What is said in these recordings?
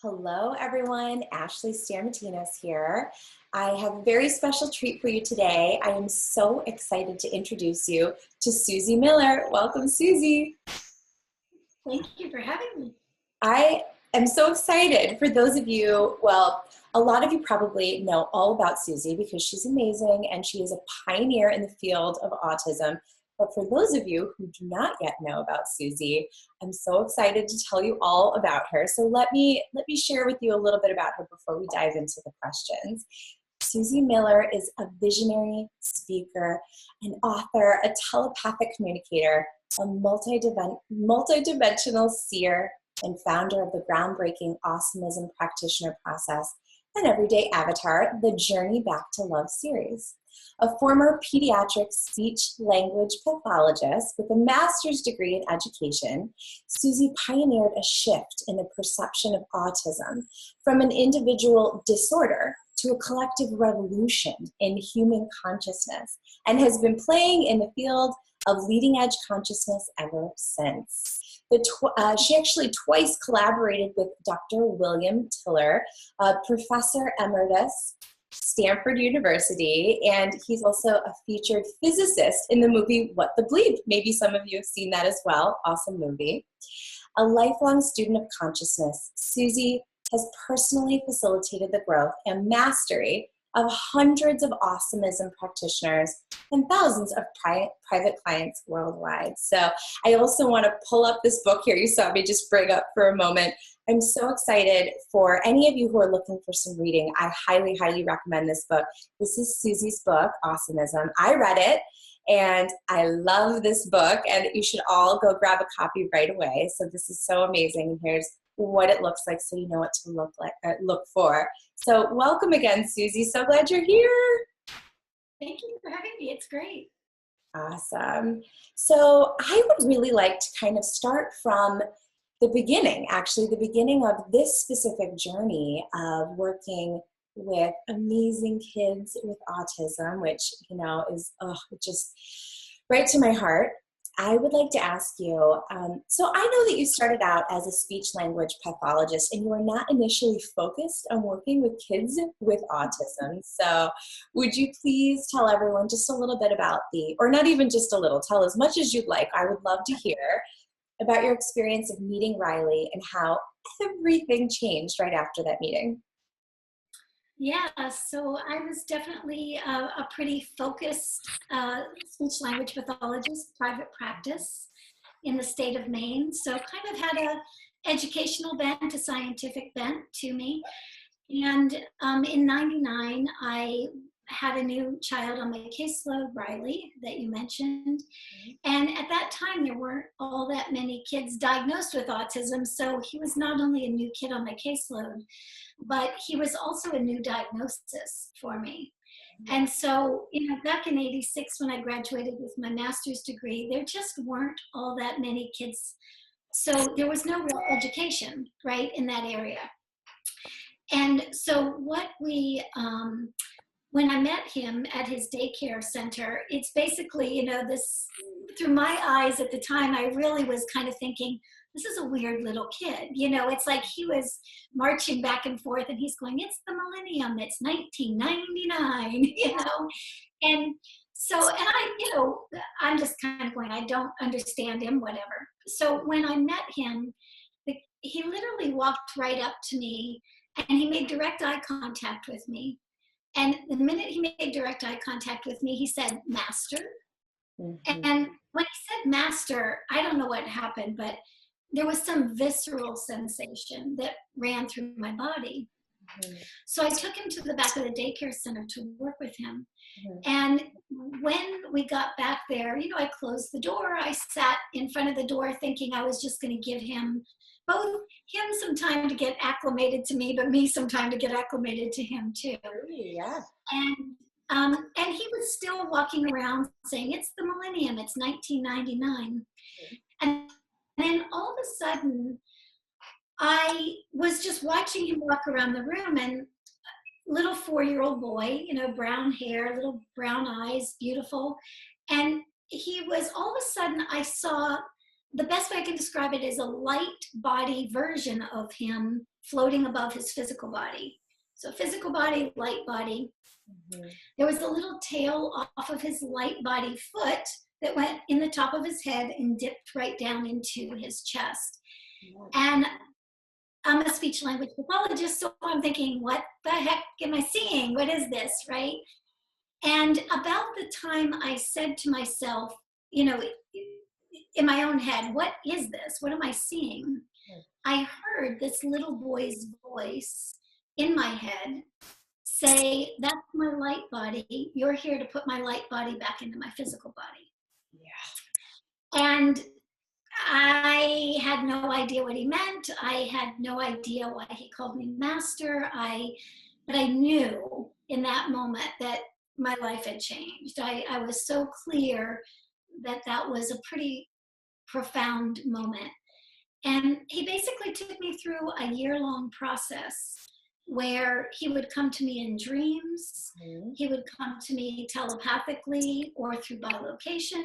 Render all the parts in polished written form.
Hello, everyone. Ashley Stamatinas here. I have a very special treat for you today. I am so excited to introduce you to Suzy Miller. Welcome, Suzy. Thank you for having me. I am so excited. For those of you, well, a lot of you probably know all about Suzy because she's amazing and she is a pioneer in the field of autism. But for those of you who do not yet know about Suzy, I'm so excited to tell you all about her. So let me share with you a little bit about her before we dive into the questions. Suzy Miller is a visionary speaker, an author, a telepathic communicator, a multidimensional seer, and founder of the groundbreaking Awesomism practitioner process and everyday avatar, the Journey Back to Love series. A former pediatric speech language pathologist with a master's degree in education, Suzy pioneered a shift in the perception of autism from an individual disorder to a collective revolution in human consciousness and has been playing in the field of leading edge consciousness ever since. She actually twice collaborated with Dr. William Tiller, Professor Emeritus, Stanford University, and he's also a featured physicist in the movie What the Bleep. Maybe some of you have seen that as well. Awesome movie. A lifelong student of consciousness, Suzy has personally facilitated the growth and mastery of hundreds of Awesomism practitioners and thousands of private clients worldwide. So I also want to pull up this book here you saw me just bring up for a moment. I'm so excited for any of you who are looking for some reading. I highly, highly recommend this book. This is Suzy's book, Awesomism. I read it and I love this book, and you should all go grab a copy right away. So this is so amazing. Here's what it looks like so you know what to look for. So welcome again, Suzy. So glad you're here. Thank you for having me. It's great. Awesome. So I would really like to kind of start from the beginning, actually, the beginning of this specific journey of working with amazing kids with autism, which, is just right to my heart. I would like to ask you, so I know that you started out as a speech language pathologist and you were not initially focused on working with kids with autism. So would you please tell everyone just a little bit about or not even just a little, tell as much as you'd like. I would love to hear about your experience of meeting Riley and how everything changed right after that meeting. Yeah, so I was definitely a pretty focused speech language pathologist, private practice in the state of Maine. So kind of had a educational bent, a scientific bent to me. And in '99, I had a new child on my caseload, Riley, that you mentioned. And at that time, there weren't all that many kids diagnosed with autism. So he was not only a new kid on my caseload, but he was also a new diagnosis for me. And so, back in '86, when I graduated with my master's degree, there just weren't all that many kids. So there was no real education, right, in that area. And so when I met him at his daycare center, it's basically, this, through my eyes at the time, I really was kind of thinking, this is a weird little kid. It's like he was marching back and forth and he's going, it's the millennium, it's 1999, And so, I'm just kind of going, I don't understand him, whatever. So when I met him, he literally walked right up to me and he made direct eye contact with me. And the minute he made direct eye contact with me, he said, "Master." Mm-hmm. And when he said "master," I don't know what happened, but there was some visceral sensation that ran through my body. Mm-hmm. So I took him to the back of the daycare center to work with him. Mm-hmm. And when we got back there, I closed the door. I sat in front of the door thinking I was just going to give him some time to get acclimated to me, but me some time to get acclimated to him too. Yeah. And he was still walking around saying, it's the millennium, it's 1999. And then all of a sudden, I was just watching him walk around the room, and little 4-year-old boy, brown hair, little brown eyes, beautiful. And he was, all of a sudden, I saw the best way I can describe it is a light body version of him floating above his physical body. So physical body, light body. Mm-hmm. There was a little tail off of his light body foot that went in the top of his head and dipped right down into his chest. And I'm a speech language pathologist, so I'm thinking, what the heck am I seeing? What is this, right? And about the time I said to myself, you know, in my own head, what is this? What am I seeing? I heard this little boy's voice in my head say, that's my light body. You're here to put my light body back into my physical body. Yeah. And I had no idea what he meant. I had no idea why he called me master. But I knew in that moment that my life had changed. I was so clear that that was a pretty profound moment. And he basically took me through a year-long process where he would come to me in dreams, he would come to me telepathically or through bilocation,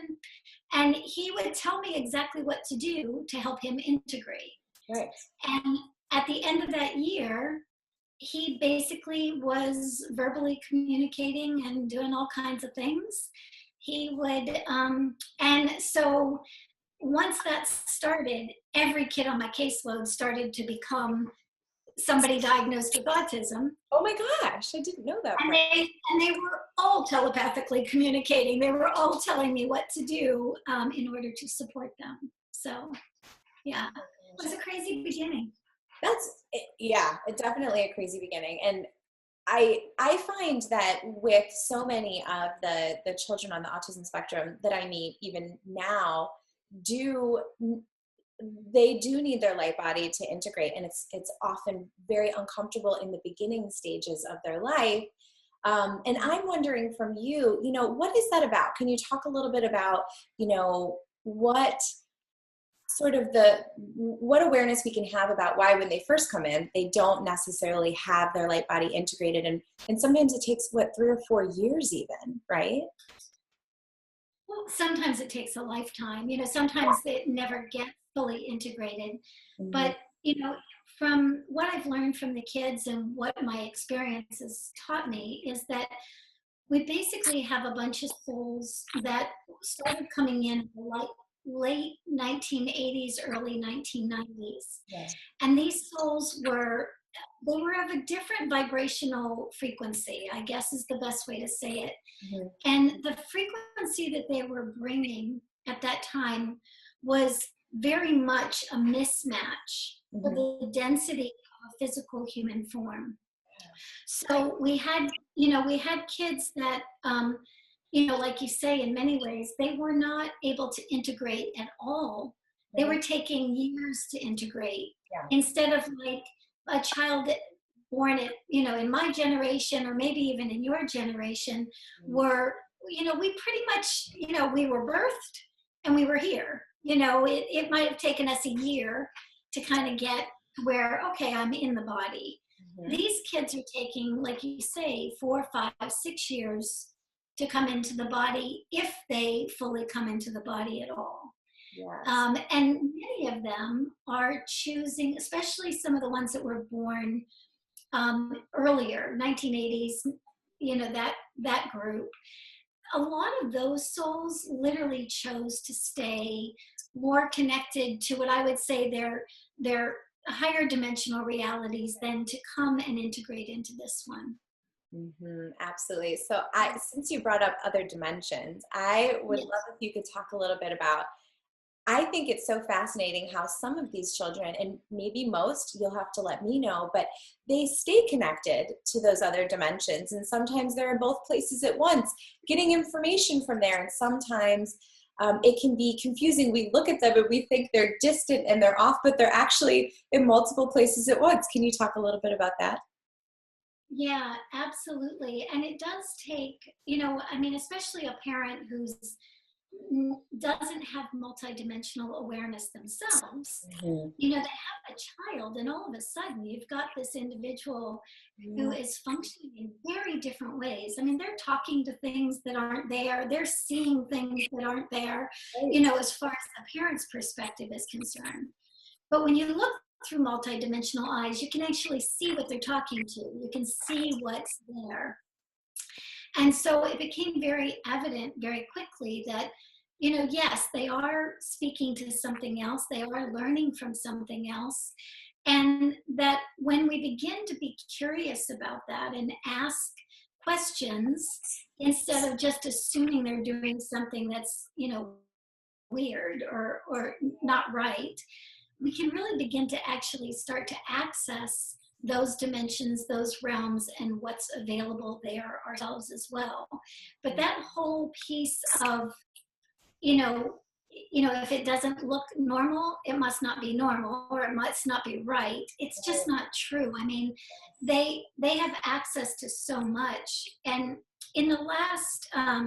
and he would tell me exactly what to do to help him integrate. Right. And at the end of that year, he basically was verbally communicating and doing all kinds of things. He would, and so once that started, every kid on my caseload started to become somebody diagnosed with autism. Oh my gosh, I didn't know that. And they were all telepathically communicating. They were all telling me what to do in order to support them. So, yeah, it was a crazy beginning. Definitely a crazy beginning. And I find that with so many of the children on the autism spectrum that I meet even now, they do need their light body to integrate, and it's often very uncomfortable in the beginning stages of their life. And I'm wondering from you, what is that about? Can you talk a little bit about, what sort of what awareness we can have about why when they first come in, they don't necessarily have their light body integrated, and sometimes it takes 3 or 4 years even, right? Well, sometimes it takes a lifetime. Sometimes it never gets fully integrated. Mm-hmm. But, from what I've learned from the kids and what my experience has taught me is that we basically have a bunch of souls that started coming in like late 1980s, early 1990s. Yes. And these souls were of a different vibrational frequency, I guess is the best way to say it. Mm-hmm. And the frequency that they were bringing at that time was very much a mismatch for the density of a physical human form. So we had kids that, like you say, in many ways, they were not able to integrate at all. They were taking years to integrate. Yeah. Instead of like a child that born at, in my generation, or maybe even in your generation, were, we pretty much, we were birthed and we were here. It might have taken us a year to kind of get where, okay, I'm in the body. Mm-hmm. These kids are taking, like you say, 4, 5, 6 years to come into the body, if they fully come into the body at all. Yes. And many of them are choosing, especially some of the ones that were born earlier, 1980s, that group. A lot of those souls literally chose to stay more connected to what I would say their higher dimensional realities than to come and integrate into this one. Mm-hmm, absolutely. So since you brought up other dimensions, I would love if you could talk a little bit about, I think it's so fascinating how some of these children, and maybe most, you'll have to let me know, but they stay connected to those other dimensions. And sometimes they're in both places at once, getting information from there. And sometimes it can be confusing. We look at them and we think they're distant and they're off, but they're actually in multiple places at once. Can you talk a little bit about that? Yeah, absolutely. And it does take, especially a parent who's doesn't have multidimensional awareness themselves. Mm-hmm. You know, they have a child, and all of a sudden you've got this individual who is functioning in very different ways. I mean, they're talking to things that aren't there, they're seeing things that aren't there, you know, as far as the parent's perspective is concerned. But when you look through multidimensional eyes, you can actually see what they're talking to. You can see what's there. And so it became very evident very quickly that, you know, yes, they are speaking to something else, they are learning from something else. And that when we begin to be curious about that and ask questions, instead of just assuming they're doing something that's, you know, weird or not right, we can really begin to actually start to access those dimensions, those realms, and what's available there ourselves as well. But that whole piece of, you know, if it doesn't look normal, it must not be normal, or it must not be right. It's just not true. I mean, they have access to so much, and in the last, I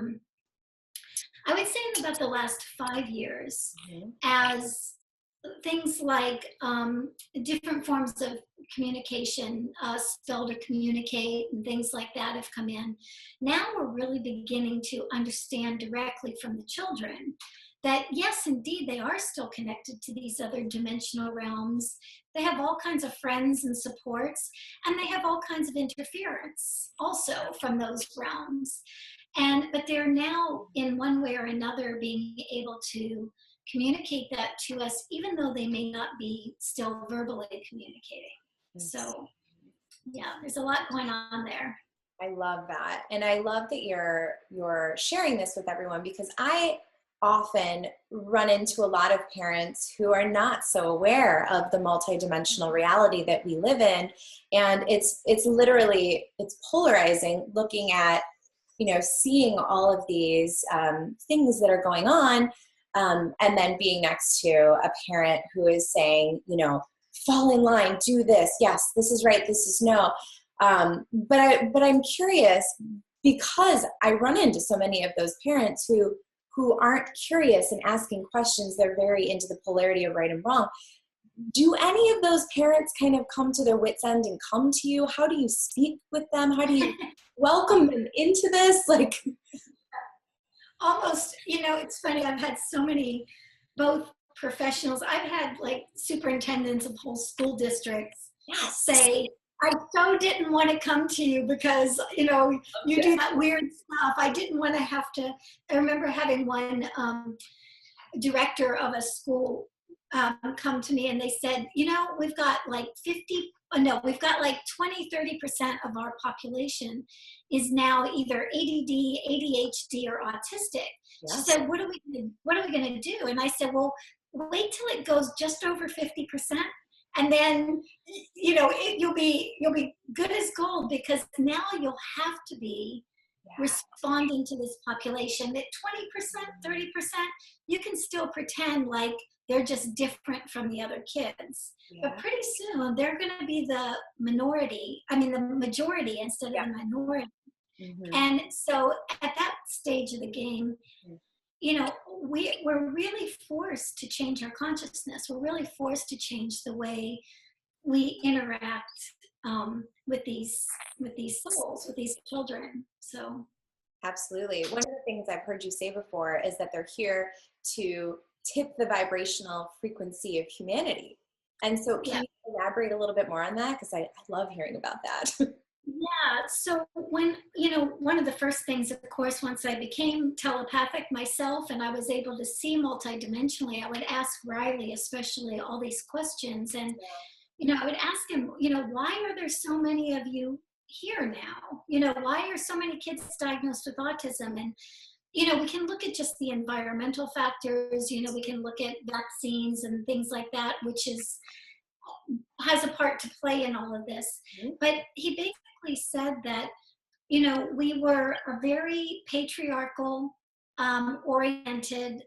would say in about the last 5 years, as things like different forms of communication, spell to communicate, and things like that have come in. Now we're really beginning to understand directly from the children that, yes, indeed, they are still connected to these other dimensional realms. They have all kinds of friends and supports, and they have all kinds of interference also from those realms. But they're now, in one way or another, being able to communicate that to us, even though they may not be still verbally communicating. So, yeah, there's a lot going on there. I love that. And I love that you're sharing this with everyone, because I often run into a lot of parents who are not so aware of the multidimensional reality that we live in. And it's literally, it's polarizing looking at, you know, seeing all of these things that are going on, and then being next to a parent who is saying, you know, fall in line, do this, yes, this is right, this is no. But I'm curious, because I run into so many of those parents who aren't curious and asking questions. They're very into the polarity of right and wrong. Do any of those parents kind of come to their wits' end and come to you? How do you speak with them? How do you welcome them into this? Like, almost, you know, it's funny. I've had so many, both professionals. I've had like superintendents of whole school districts say, I so didn't want to come to you because, you know, you do that weird stuff. I didn't want to have to. I remember having one director of a school come to me, and they said, you know, we've got like 20-30% of our population is now either ADD, ADHD, or autistic. Yes. She said, what are we going to do? And I said, well, wait till it goes just over 50%. And then, you know, you'll be good as gold, because now you'll have to be responding to this population. At 20%, 30%, you can still pretend like they're just different from the other kids. But pretty soon, they're going to be the majority instead of the minority. Mm-hmm. And so at that stage of the game, you know, we're really forced to change our consciousness. We're really forced to change the way we interact with these souls, with these children. So, absolutely. One of the things I've heard you say before is that they're here to tip the vibrational frequency of humanity. And so, can you elaborate a little bit more on that? Because I love hearing about that. Yeah, so when, you know, one of the first things, of course, once I became telepathic myself and I was able to see multidimensionally, I would ask Riley especially all these questions. And, you know, I would ask him, you know, why are there so many of you here now? You know, why are so many kids diagnosed with autism? And, you know, we can look at just the environmental factors, you know, we can look at vaccines and things like that, which has a part to play in all of this. But he basically said that, you know, we were a very patriarchal oriented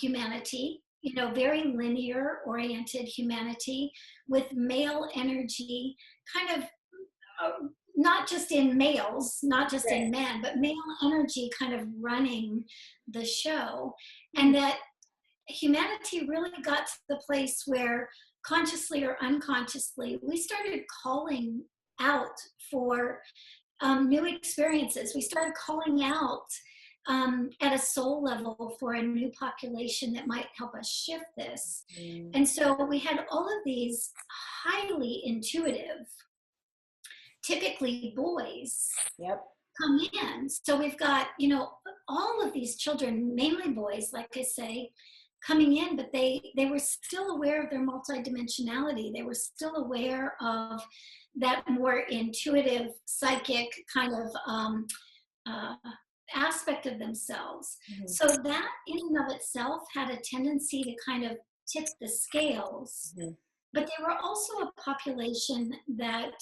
humanity, you know, very linear oriented humanity with male energy kind of not just in males, not just Right. in men, but male energy kind of running the show. And that humanity really got to the place where, consciously or unconsciously, we started calling out for new experiences. We started calling out at a soul level for a new population that might help us shift this. Mm. And so we had all of these highly intuitive, typically boys, Yep. come in. So we've got, you know, all of these children, mainly boys, like I say, coming in, but they were still aware of their multidimensionality. They were still aware of that more intuitive, psychic kind of uh, aspect of themselves. Mm-hmm. So that in and of itself had a tendency to kind of tip the scales. Mm-hmm. But they were also a population that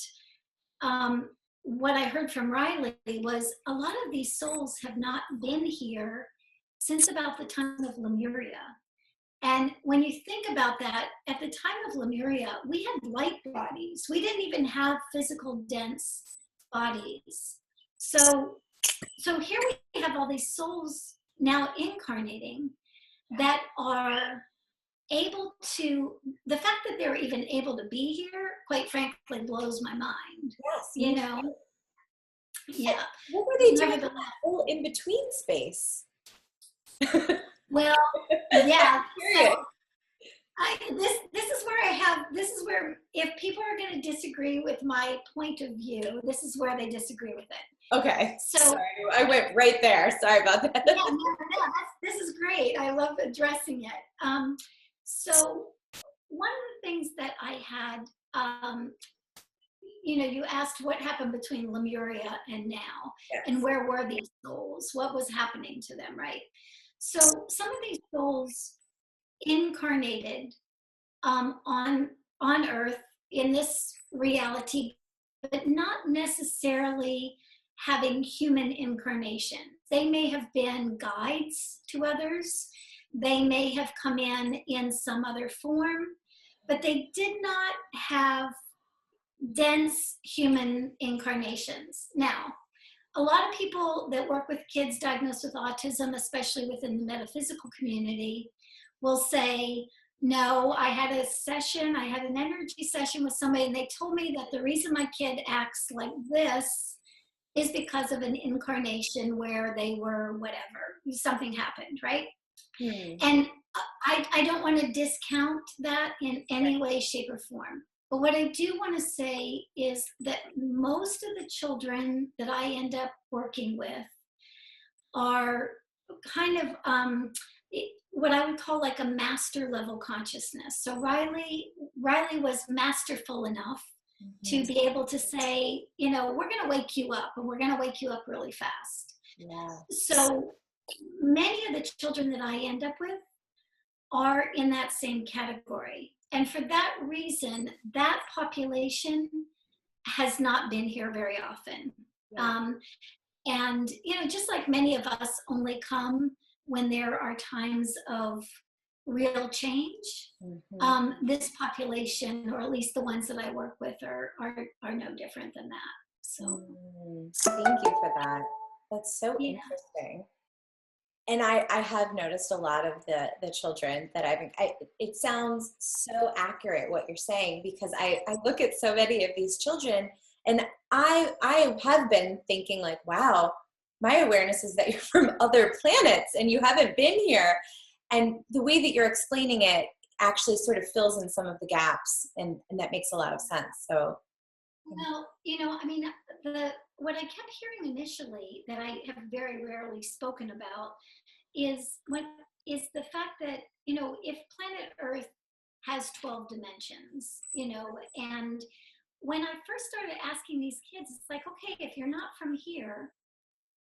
what I heard from Riley was a lot of these souls have not been here since about the time of Lemuria. And when you think about that, at the time of Lemuria, we had light bodies. We didn't even have physical dense bodies. So here we have all these souls now incarnating that are able to, the fact that they're even able to be here, quite frankly, blows my mind. Yes. You know? Yeah. What were they doing in that whole in-between space? Well, yeah. Period. This is where if people are going to disagree with my point of view, this is where they disagree with it. Okay. So sorry, I went right there. Sorry about that. Yeah, no, this is great. I love addressing it. So one of the things that I had, you know, you asked what happened between Lemuria and now, Yes. and where were these souls? What was happening to them, right? So some of these souls incarnated on Earth in this reality, but not necessarily having human incarnation. They may have been guides to others. They may have come in some other form, but they did not have dense human incarnations. Now, a lot of people that work with kids diagnosed with autism, especially within the metaphysical community, will say, no, I had an energy session with somebody, and they told me that the reason my kid acts like this is because of an incarnation where they were whatever, something happened, right? And I don't want to discount that in any way, shape, or form. But what I do want to say is that most of the children that I end up working with are kind of what I would call like a master level consciousness. So Riley was masterful enough to be able to say, you know, we're going to wake you up, and we're going to wake you up really fast. Yeah. So many of the children that I end up with are in that same category. And for that reason, that population has not been here very often. Yeah. And, you know, just like many of us only come when there are times of real change, this population, or at least the ones that I work with, are no different than that. So thank you for that. That's so interesting. And I have noticed a lot of the children that it sounds so accurate what you're saying, because I look at so many of these children, and I have been thinking like, wow, my awareness is that you're from other planets and you haven't been here. And the way that you're explaining it actually sort of fills in some of the gaps, and that makes a lot of sense. So, well, you know, I mean, what I kept hearing initially that I have very rarely spoken about is the fact that, you know, if planet Earth has 12 dimensions, you know, and when I first started asking these kids, it's like, okay, if you're not from here,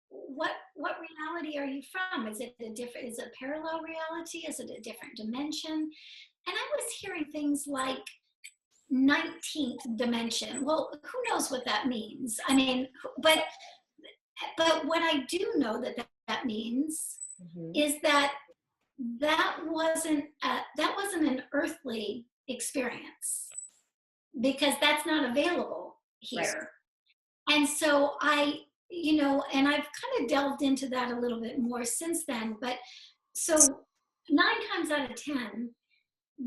what reality are you from? Is it a parallel reality? Is it a different dimension? And I was hearing things like 19th dimension. Well, who knows what that means? I mean, but what I do know that means is that wasn't an earthly experience, because that's not available here. Right. And so and I've kind of delved into that a little bit more since then. But so 9 times out of 10,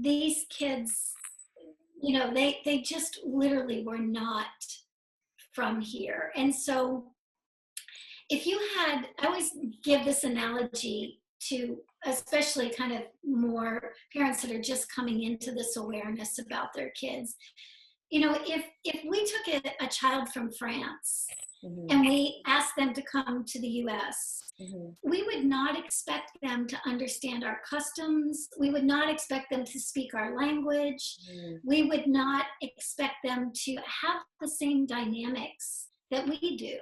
these kids, they just literally were not from here. And so if you had, I always give this analogy to especially kind of more parents that are just coming into this awareness about their kids. If we took a child from France and we asked them to come to the US, we would not expect them to understand our customs. We would not expect them to speak our language. We would not expect them to have the same dynamics that we do.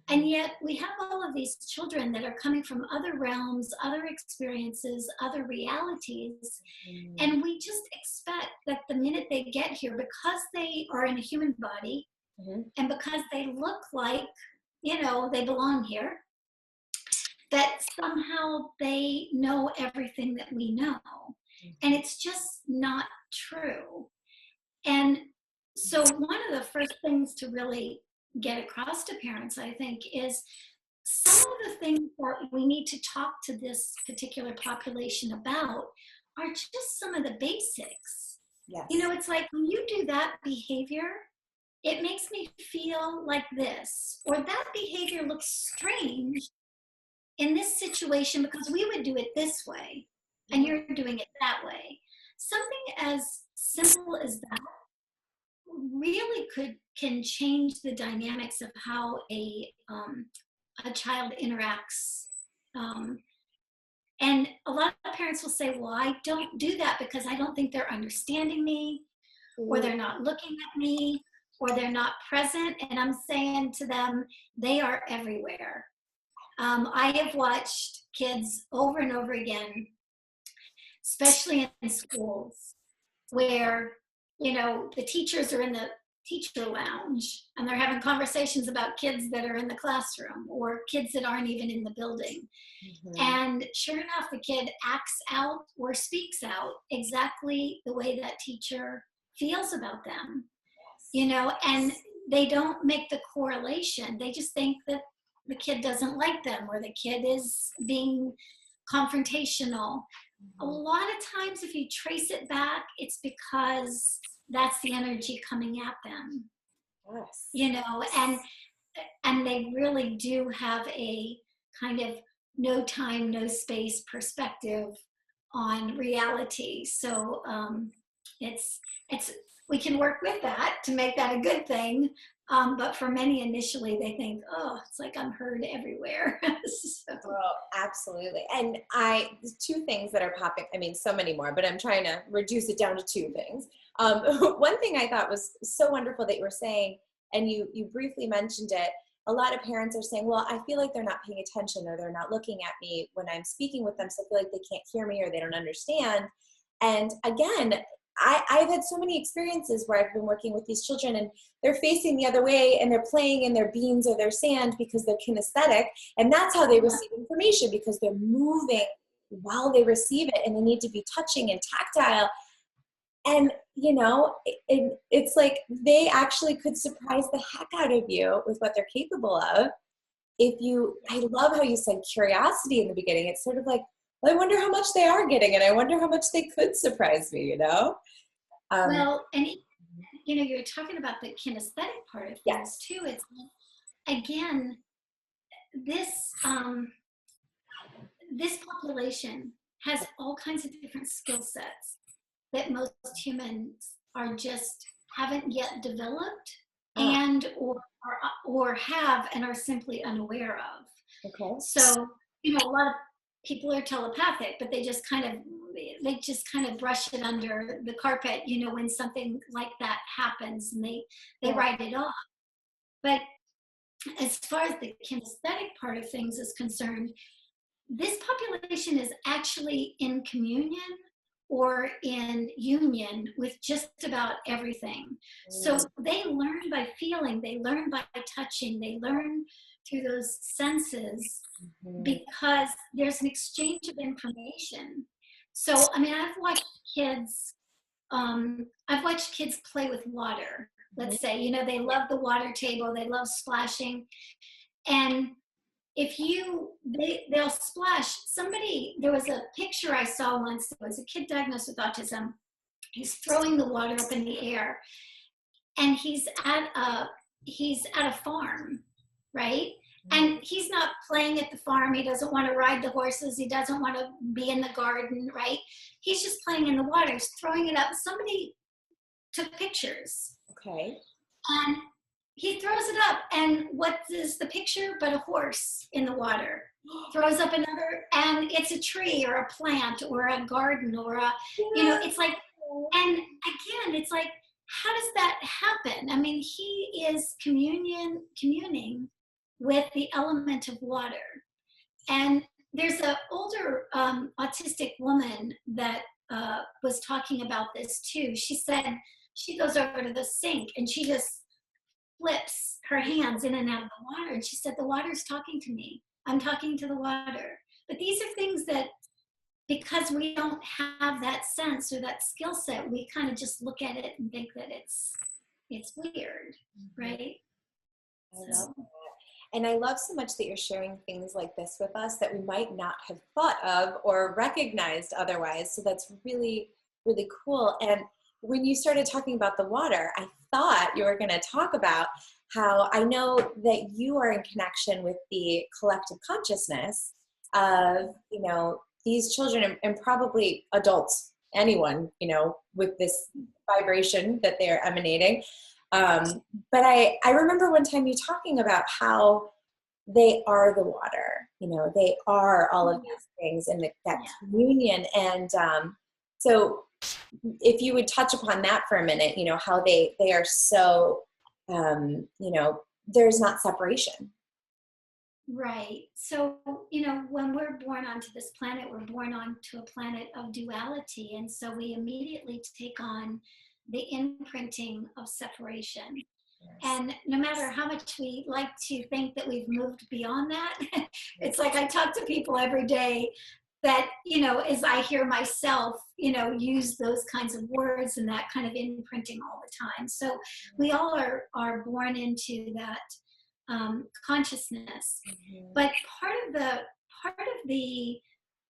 And yet we have all of these children that are coming from other realms, other experiences, other realities. And we just expect that the minute they get here, because they are in a human body and because they look like, they belong here, that somehow they know everything that we know. And it's just not true. And so one of the first things to really get across to parents, I think, is some of the things that we need to talk to this particular population about are just some of the basics. Yes. It's like when you do that behavior, it makes me feel like this, or that behavior looks strange in this situation because we would do it this way and you're doing it that way. Something as simple as that really can change the dynamics of how a child interacts. And a lot of parents will say, well, I don't do that because I don't think they're understanding me, or they're not looking at me, or they're not present. And I'm saying to them, they are everywhere. I have watched kids over and over again, especially in schools, where the teachers are in the teacher lounge and they're having conversations about kids that are in the classroom or kids that aren't even in the building. And sure enough, the kid acts out or speaks out exactly the way that teacher feels about them, and they don't make the correlation. They just think that the kid doesn't like them or the kid is being confrontational. A lot of times, if you trace it back, it's because that's the energy coming at them. Yes. And they really do have a kind of no time, no space perspective on reality. So it's we can work with that to make that a good thing. But for many, initially, they think, oh, it's like I'm heard everywhere. Well, absolutely. And there's two things that are popping. I mean, so many more, but I'm trying to reduce it down to two things. One thing I thought was so wonderful that you were saying, and you briefly mentioned it, a lot of parents are saying, well, I feel like they're not paying attention or they're not looking at me when I'm speaking with them. So I feel like they can't hear me or they don't understand. And again, I've had so many experiences where I've been working with these children and they're facing the other way and they're playing in their beans or their sand because they're kinesthetic. And that's how they receive information, because they're moving while they receive it and they need to be touching and tactile. And, it's like they actually could surprise the heck out of you with what they're capable of. I love how you said curiosity in the beginning. It's sort of like, well, I wonder how much they are getting, and I wonder how much they could surprise me, Well, and you're talking about the kinesthetic part of things too. It's again, this population has all kinds of different skill sets that most humans haven't yet developed and or have and are simply unaware of. Okay. So, a lot of people are telepathic, but they just kind of brush it under the carpet, when something like that happens, and they write it off. But as far as the kinesthetic part of things is concerned, this population is actually in communion or in union with just about everything. So they learn by feeling, they learn by touching, they learn through those senses because there's an exchange of information. So, I mean, I've watched kids play with water. let's say. You know, they love the water table, they love splashing. And if they'll splash. There was a picture I saw once. There was a kid diagnosed with autism. He's throwing the water up in the air, and he's at a farm, right? And he's not playing at the farm. He doesn't want to ride the horses. He doesn't want to be in the garden, right? He's just playing in the water. He's throwing it up. Somebody took pictures. Okay. And he throws it up, and what is the picture but a horse in the water? Throws up another, and it's a tree or a plant or a garden or you know, it's like, and again, it's like, how does that happen? I mean, he is communing with the element of water. And there's an older autistic woman that was talking about this too. She said she goes over to the sink and she just flips her hands in and out of the water. And she said, the water's talking to me. I'm talking to the water. But these are things that, because we don't have that sense or that skill set, we kind of just look at it and think that it's weird, right? I love that. And I love so much that you're sharing things like this with us that we might not have thought of or recognized otherwise. So that's really, really cool. And when you started talking about the water, I thought you were going to talk about how I know that you are in connection with the collective consciousness of, you know, these children and probably adults, anyone, you know, with this vibration that they're emanating. But I remember one time you talking about how they are the water, you know, they are all of these things and that communion. And so if you would touch upon that for a minute, you know, how they are so, you know, there's not separation. Right. So, you know, when we're born onto this planet, we're born onto a planet of duality. And so we immediately take on the imprinting of separation. Yes. And no matter how much we like to think that we've moved beyond that, it's like I talk to people every day that, you know, as I hear myself, you know, use those kinds of words and that kind of imprinting all the time. So we all are born into that consciousness. Mm-hmm. But part of the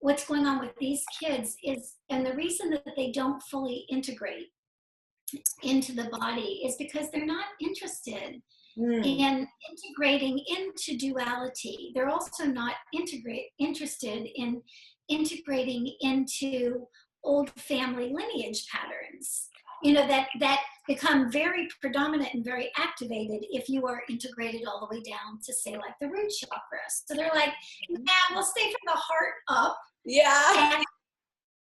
what's going on with these kids is, and the reason that they don't fully integrate into the body is because they're not interested in integrating into duality. They're also not interested in integrating into old family lineage patterns, you know, that become very predominant and very activated if you are integrated all the way down to, say, like the root chakra. So they're like, yeah, we'll stay from the heart up. Yeah. And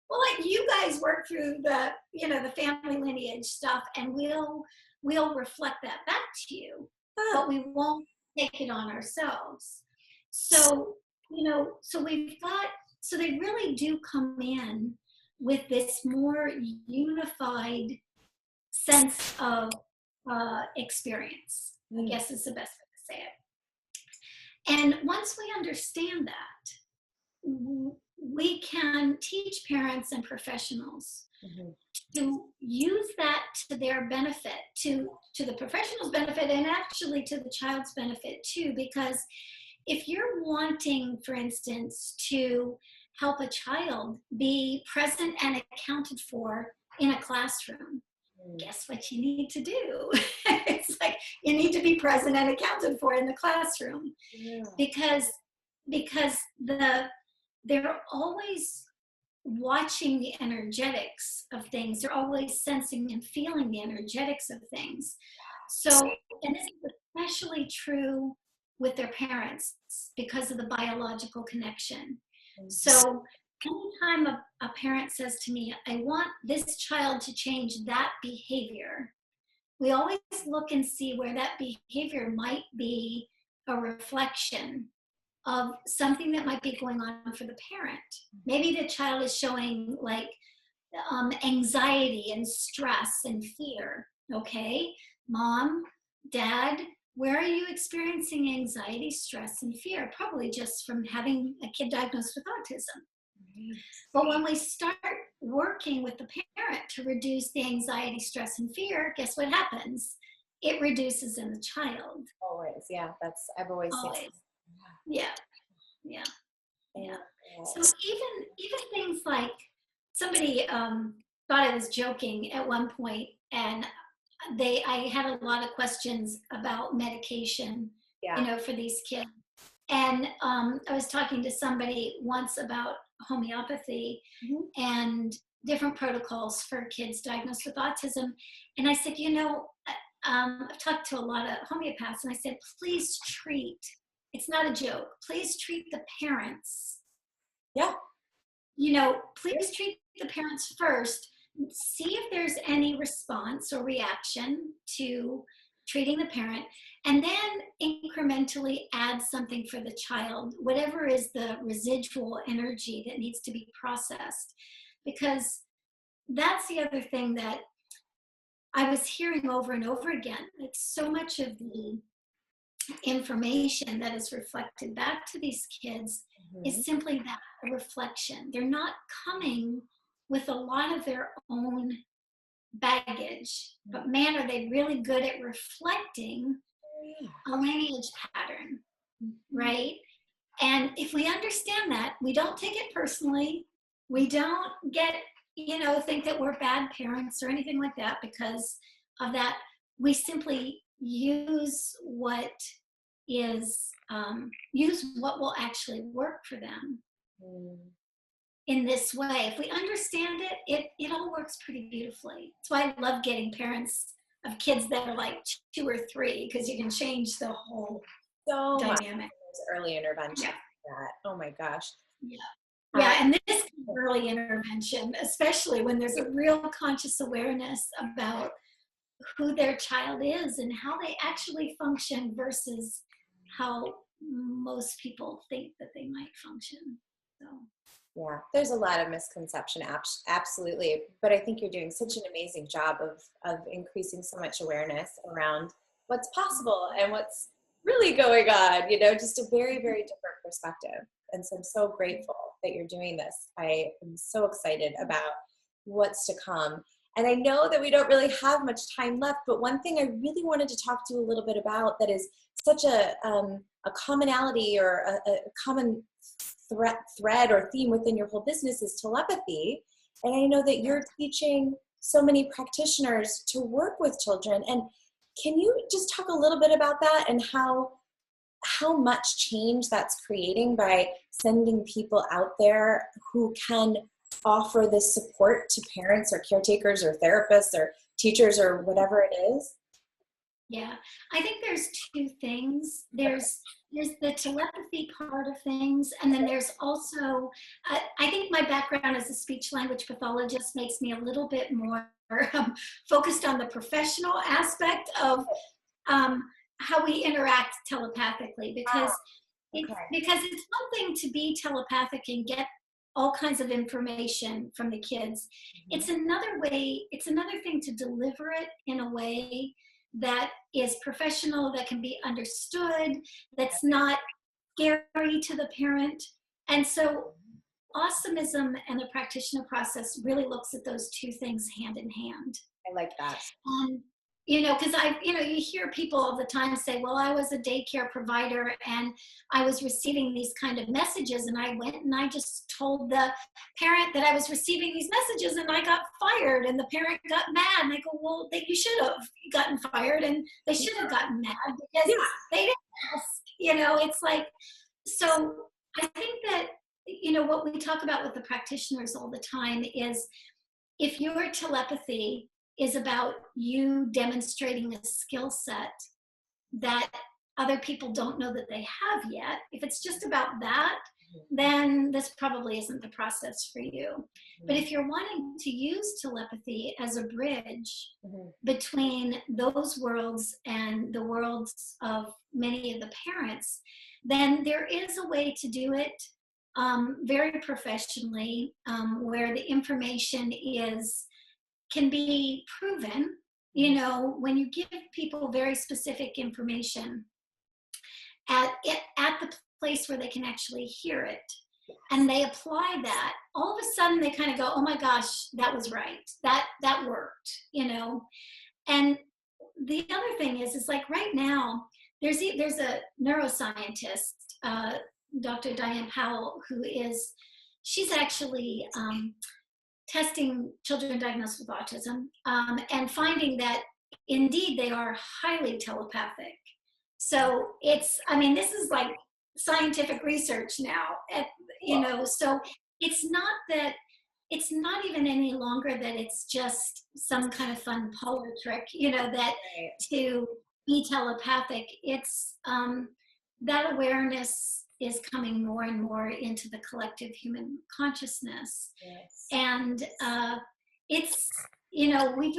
we'll let you guys work through the, you know, the family lineage stuff, and we'll reflect that back to you, but we won't take it on ourselves. So, you know, so they really do come in with this more unified sense of experience, I guess is the best way to say it. And once we understand that, we can teach parents and professionals to use that to their benefit, to the professional's benefit, and actually to the child's benefit too, because if you're wanting, for instance, to help a child be present and accounted for in a classroom, guess what you need to do? It's like you need to be present and accounted for in the classroom, because they're always watching the energetics of things. They're always sensing and feeling the energetics of things. So, and this is especially true with their parents because of the biological connection. So anytime a parent says to me, I want this child to change that behavior, we always look and see where that behavior might be a reflection of something that might be going on for the parent. Maybe the child is showing like anxiety and stress and fear. Okay, mom, dad, where are you experiencing anxiety, stress, and fear? Probably just from having a kid diagnosed with autism. But when we start working with the parent to reduce the anxiety, stress, and fear, guess what happens? it reduces in the child. Always. Yeah. I've always seen. Always. Yeah. Yeah. Yeah. Yeah. So even things like somebody thought I was joking at one point, and I had a lot of questions about medication, Yeah. for these kids. And I was talking to somebody once about homeopathy Mhm. and different protocols for kids diagnosed with autism. And I said, I've talked to a lot of homeopaths, and I said, please treat, it's not a joke, please treat the parents. Yeah. Please treat the parents first. See if there's any response or reaction to treating the parent, and then incrementally add something for the child, whatever is the residual energy that needs to be processed. Because that's the other thing that I was hearing over and over again. Like, so much of the information that is reflected back to these kids Mhm. is simply that, a reflection. They're not coming with a lot of their own baggage, but man, are they really good at reflecting Yeah. a lineage pattern, Mhm. right? And if we understand that, we don't take it personally. We don't think that we're bad parents or anything like that because of that. We simply use what will actually work for them Mm. in this way. If we understand it all works pretty beautifully. That's why I love getting parents of kids that are like 2 or 3, because you can change the whole So much. dynamic. There's early intervention. Yeah. That. Oh my gosh. Yeah. Uh, Yeah, and this early intervention, especially when there's a real conscious awareness about who their child is and how they actually function versus how most people think that they might function. So, Yeah, there's a lot of misconception, absolutely. But I think you're doing such an amazing job of increasing so much awareness around what's possible and what's really going on, just a very, very different perspective. And so I'm so grateful that you're doing this. I am so excited about what's to come. And I know that we don't really have much time left, but one thing I really wanted to talk to you a little bit about that is such a commonality or a common thread or theme within your whole business is telepathy. And I know that you're teaching so many practitioners to work with children. And can you just talk a little bit about that and how much change that's creating by sending people out there who can offer this support to parents or caretakers or therapists or teachers or whatever it is? yeah, I think there's two things. There's the telepathy part of things, and then there's also, I think my background as a speech language pathologist makes me a little bit more focused on the professional aspect of how we interact telepathically, because it's one thing to be telepathic and get all kinds of information from the kids. It's another thing to deliver it in a way that is professional, that can be understood, that's not scary to the parent. And so awesomism and the practitioner process really looks at those two things hand in hand. I like that. Because you hear people all the time say, well, I was a daycare provider and I was receiving these kind of messages, and I went and I just told the parent that I was receiving these messages and I got fired, and the parent got mad. And I go, well, you should have gotten fired, and they should have gotten mad because they didn't ask. It's like, so I think that, what we talk about with the practitioners all the time is, if your telepathy is about you demonstrating a skill set that other people don't know that they have yet, if it's just about that, then this probably isn't the process for you. But if you're wanting to use telepathy as a bridge between those worlds and the worlds of many of the parents, then there is a way to do it very professionally, where the information can be proven. When you give people very specific information at the place where they can actually hear it, and they apply that, all of a sudden they kind of go, oh my gosh, that was right, that worked. And the other thing is like right now, there's a neuroscientist, Dr. Diane Powell, she's actually testing children diagnosed with autism, and finding that indeed they are highly telepathic. So I mean, this is like scientific research now, so it's not even any longer that it's just some kind of fun parlor trick, that to be telepathic. It's that awareness is coming more and more into the collective human consciousness. Yes. And it's, we've,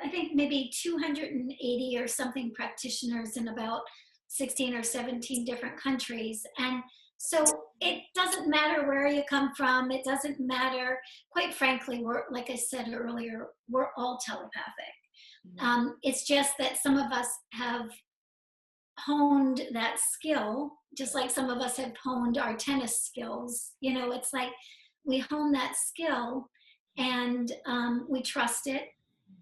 I think maybe 280 or something practitioners in about 16 or 17 different countries. And so it doesn't matter where you come from. It doesn't matter. Quite frankly, like I said earlier, we're all telepathic. It's just that some of us have honed that skill, just like some of us have honed our tennis skills. It's like we hone that skill, and we trust it,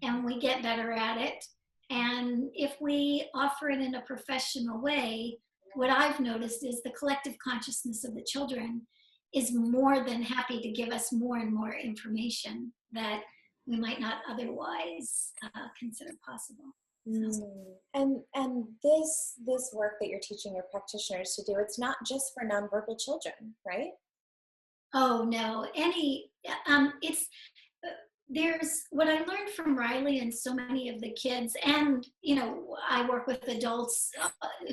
and we get better at it. And if we offer it in a professional way, what I've noticed is the collective consciousness of the children is more than happy to give us more and more information that we might not otherwise consider possible. And this work that you're teaching your practitioners to do, it's not just for nonverbal children, right? Oh no, there's what I learned from Riley and so many of the kids, and I work with adults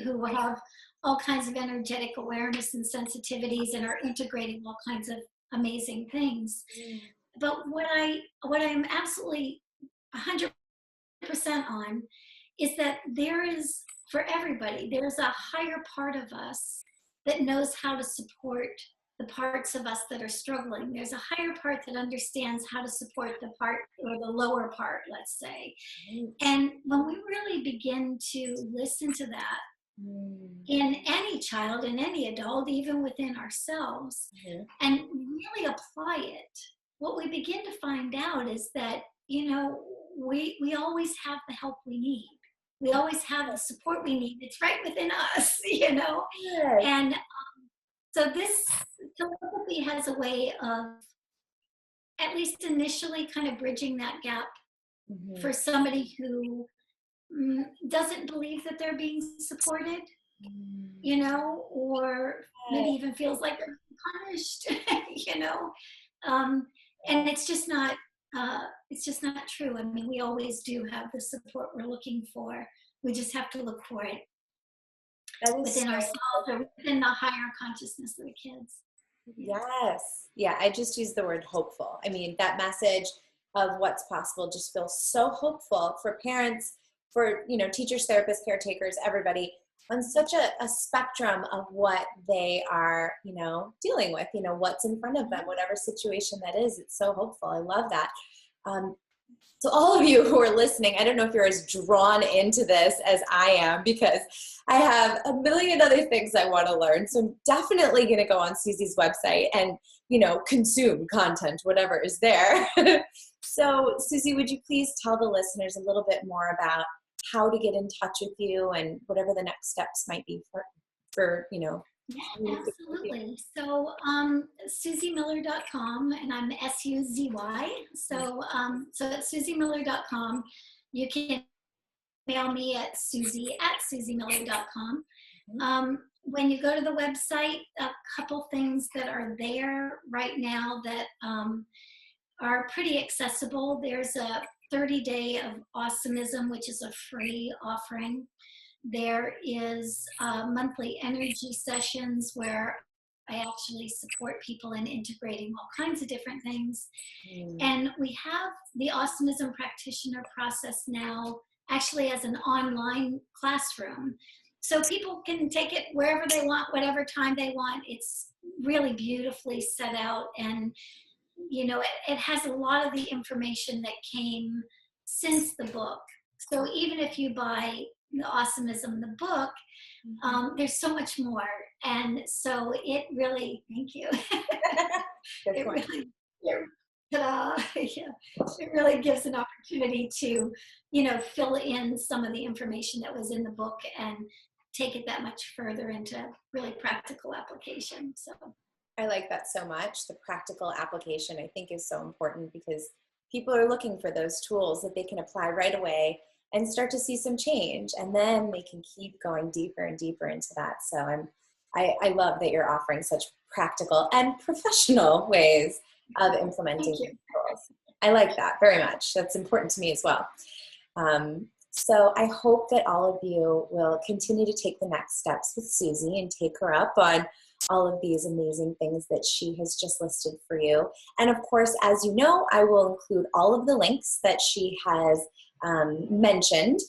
who have all kinds of energetic awareness and sensitivities and are integrating all kinds of amazing things. But what I'm absolutely 100% on is that for everybody, there's a higher part of us that knows how to support the parts of us that are struggling. There's a higher part that understands how to support the part, or the lower part, let's say. And when we really begin to listen to that in any child, in any adult, even within ourselves, and really apply it, what we begin to find out is that, we always have the help we need. We always have the support we need. It's right within us, And so this telepathy has a way of, at least initially, kind of bridging that gap for somebody who doesn't believe that they're being supported, or maybe even feels like they're punished, and it's just not true. I mean, we always do have the support we're looking for. We just have to look for it within ourselves, or within the higher consciousness of the kids. Yes. Yeah, I just use the word hopeful. I mean, that message of what's possible just feels so hopeful for parents, for, teachers, therapists, caretakers, everybody, on such a spectrum of what they are, dealing with, what's in front of them, whatever situation that is. It's so hopeful. I love that. So all of you who are listening, I don't know if you're as drawn into this as I am, because I have a million other things I want to learn. So I'm definitely going to go on Suzy's website and, consume content, whatever is there. So Suzy, would you please tell the listeners a little bit more about how to get in touch with you and whatever the next steps might be for Yeah, absolutely. So SuzyMiller.com, and I'm Suzy. So at SuzyMiller.com, you can mail me at Suzy@SuzyMiller.com. When you go to the website, a couple things that are there right now that are pretty accessible. There's a 30-day of Awesomeism, which is a free offering. There is monthly energy sessions where I actually support people in integrating all kinds of different things. And we have the Awesomeism practitioner process now actually as an online classroom. So people can take it wherever they want, whatever time they want. It's really beautifully set out, and it has a lot of the information that came since the book. So even if you buy the Awesomeism, the book, there's so much more. And so it really, thank you. It Ta-da. Yeah. It really gives an opportunity to, fill in some of the information that was in the book and take it that much further into really practical application. So I like that so much. The practical application, I think, is so important because people are looking for those tools that they can apply right away and start to see some change, and then they can keep going deeper and deeper into that. So I love that you're offering such practical and professional ways of implementing thank you. these tools. I like that very much. That's important to me as well. So I hope that all of you will continue to take the next steps with Suzy and take her up on all of these amazing things that she has just listed for you. And of course, as you know, I will include all of the links that she has mentioned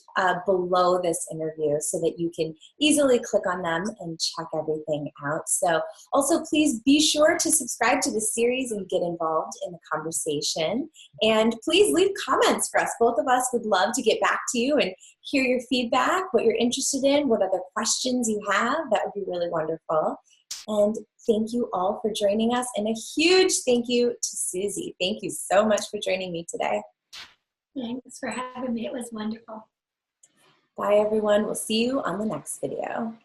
below this interview so that you can easily click on them and check everything out. So also please be sure to subscribe to the series and get involved in the conversation. And please leave comments for us. Both of us would love to get back to you and hear your feedback, what you're interested in, what other questions you have. That would be really wonderful. And thank you all for joining us. And a huge thank you to Suzy. Thank you so much for joining me today. Thanks for having me. It was wonderful. Bye, everyone. We'll see you on the next video.